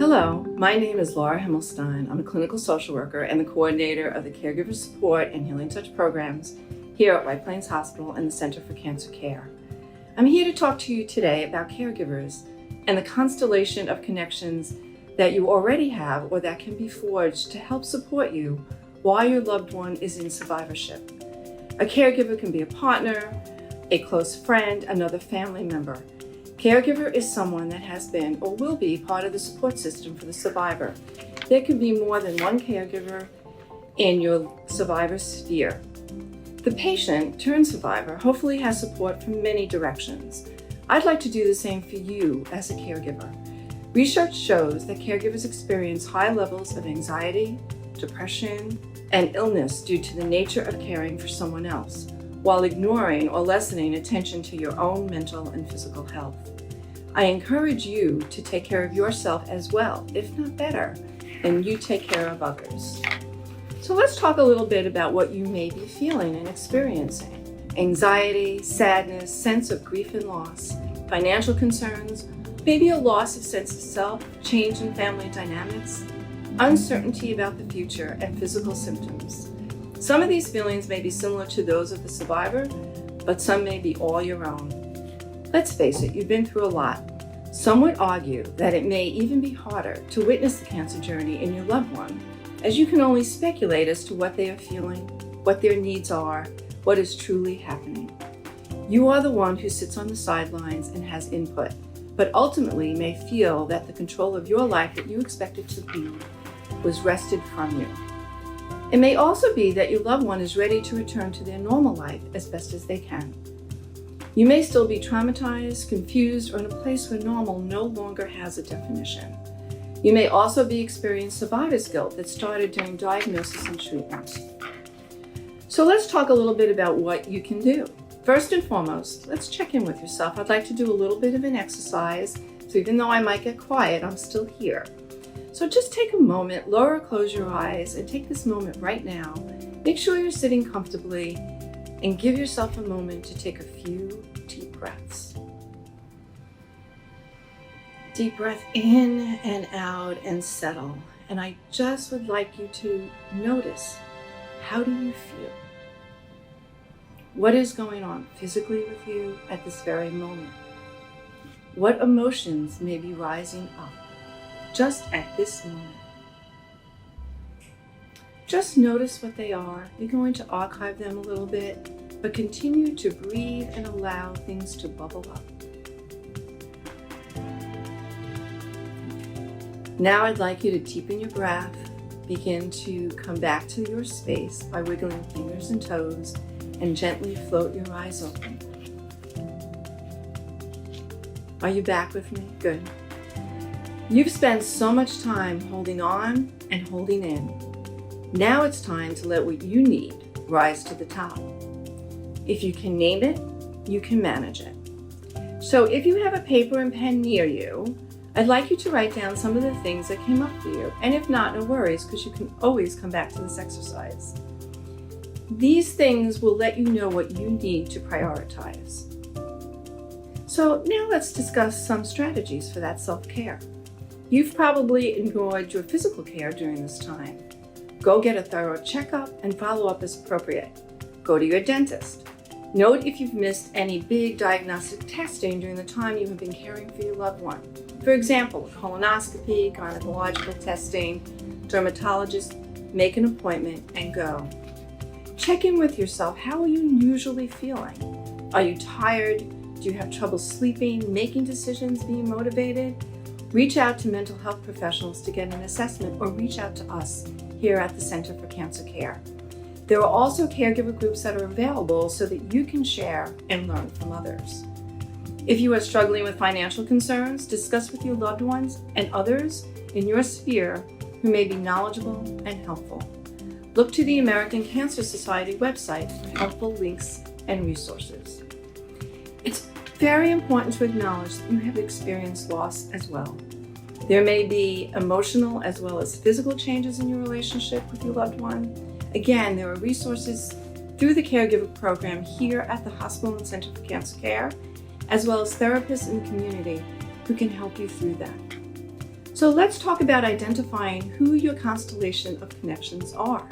Hello, my name is Laura Himmelstein. I'm a clinical social worker and the coordinator of the Caregiver Support and Healing Touch programs here at White Plains Hospital and the Center for Cancer Care. I'm here to talk to you today about caregivers and the constellation of connections that you already have or that can be forged to help support you while your loved one is in survivorship. A caregiver can be a partner, a close friend, another family member. Caregiver is someone that has been or will be part of the support system for the survivor. There can be more than one caregiver in your survivor sphere. The patient turned survivor hopefully has support from many directions. I'd like to do the same for you as a caregiver. Research shows that caregivers experience high levels of anxiety, depression, and illness due to the nature of caring for someone else, while ignoring or lessening attention to your own mental and physical health. I encourage you to take care of yourself as well, if not better, and you take care of others. So let's talk a little bit about what you may be feeling and experiencing. Anxiety, sadness, sense of grief and loss, financial concerns, maybe a loss of sense of self, change in family dynamics, uncertainty about the future, and physical symptoms. Some of these feelings may be similar to those of the survivor, but some may be all your own. Let's face it, you've been through a lot. Some would argue that it may even be harder to witness the cancer journey in your loved one, as you can only speculate as to what they are feeling, what their needs are, what is truly happening. You are the one who sits on the sidelines and has input, but ultimately may feel that the control of your life that you expected to be was wrested from you. It may also be that your loved one is ready to return to their normal life as best as they can. You may still be traumatized, confused, or in a place where normal no longer has a definition. You may also be experiencing survivor's guilt that started during diagnosis and treatment. So let's talk a little bit about what you can do. First and foremost, let's check in with yourself. I'd like to do a little bit of an exercise, so even though I might get quiet, I'm still here. So just take a moment, lower or close your eyes, and take this moment right now. Make sure you're sitting comfortably and give yourself a moment to take a few deep breaths. Deep breath in and out and settle. And I just would like you to notice, how do you feel? What is going on physically with you at this very moment? What emotions may be rising up just at this moment? Just notice what they are. You're going to archive them a little bit, but continue to breathe and allow things to bubble up. Now I'd like you to deepen your breath. Begin to come back to your space by wiggling fingers and toes and gently float your eyes open. Are you back with me? Good. You've spent so much time holding on and holding in. Now it's time to let what you need rise to the top. If you can name it, you can manage it. So if you have a paper and pen near you, I'd like you to write down some of the things that came up for you. And if not, no worries, because you can always come back to this exercise. These things will let you know what you need to prioritize. So now let's discuss some strategies for that self-care. You've probably ignored your physical care during this time. Go get a thorough checkup and follow up as appropriate. Go to your dentist. Note if you've missed any big diagnostic testing during the time you have been caring for your loved one. For example, colonoscopy, gynecological testing, dermatologist, make an appointment and go. Check in with yourself. How are you usually feeling? Are you tired? Do you have trouble sleeping, making decisions, being motivated? Reach out to mental health professionals to get an assessment, or reach out to us here at the Center for Cancer Care. There are also caregiver groups that are available so that you can share and learn from others. If you are struggling with financial concerns, discuss with your loved ones and others in your sphere who may be knowledgeable and helpful. Look to the American Cancer Society website for helpful links and resources. It's very important to acknowledge that you have experienced loss as well. There may be emotional as well as physical changes in your relationship with your loved one. Again, there are resources through the Caregiver program here at the Hospital and Center for Cancer Care, as well as therapists in the community who can help you through that. So let's talk about identifying who your constellation of connections are.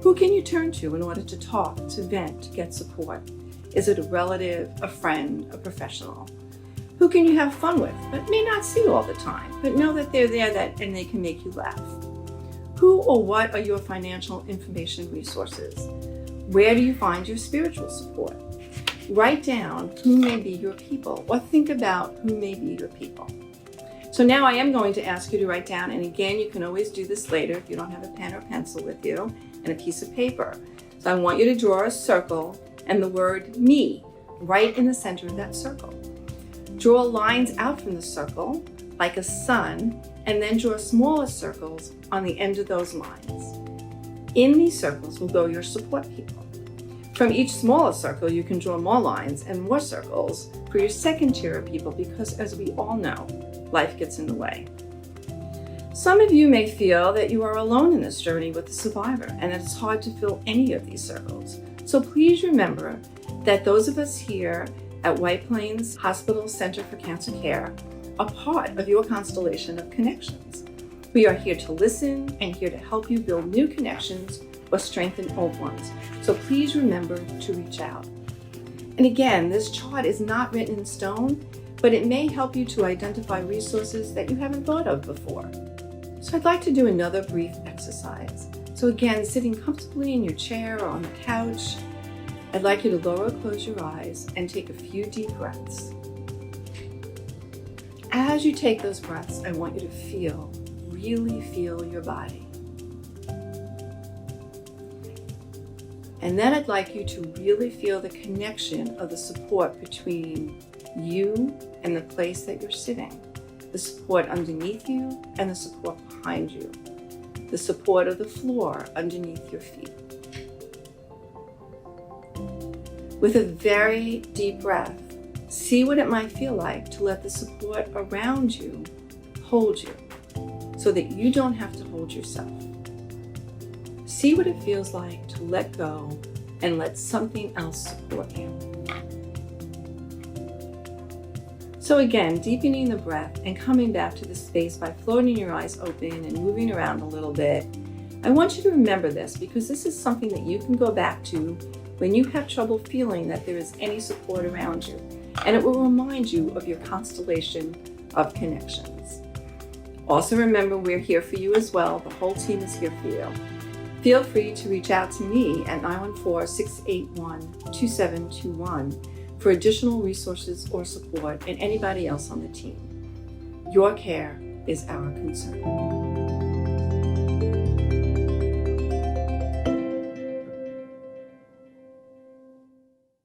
Who can you turn to in order to talk, to vent, to get support? Is it a relative, a friend, a professional? Who can you have fun with, but may not see all the time, but know that they're there and they can make you laugh? Who or what are your financial information resources? Where do you find your spiritual support? Write down who may be your people, or think about who may be your people. So now I am going to ask you to write down, and again, you can always do this later if you don't have a pen or pencil with you, and a piece of paper. So I want you to draw a circle and the word me right in the center of that circle. Draw lines out from the circle like a sun, and then draw smaller circles on the end of those lines. In these circles will go your support people. From each smaller circle, you can draw more lines and more circles for your second tier of people, because as we all know, life gets in the way. Some of you may feel that you are alone in this journey with the survivor, and that it's hard to fill any of these circles. So please remember that those of us here at White Plains Hospital Center for Cancer Care are part of your constellation of connections. We are here to listen and here to help you build new connections or strengthen old ones. So please remember to reach out. And again, this chart is not written in stone, but it may help you to identify resources that you haven't thought of before. So I'd like to do another brief exercise. So again, sitting comfortably in your chair or on the couch, I'd like you to lower or close your eyes and take a few deep breaths. As you take those breaths, I want you to really feel your body. And then I'd like you to really feel the connection of the support between you and the place that you're sitting. The support underneath you and the support behind you. The support of the floor underneath your feet. With a very deep breath, see what it might feel like to let the support around you hold you, so that you don't have to hold yourself. See what it feels like to let go and let something else support you. So again, deepening the breath and coming back to the space by floating your eyes open and moving around a little bit. I want you to remember this, because this is something that you can go back to when you have trouble feeling that there is any support around you. And it will remind you of your constellation of connections. Also remember, we're here for you as well. The whole team is here for you. Feel free to reach out to me at 914-681-2721 for additional resources or support, and anybody else on the team. Your care is our concern.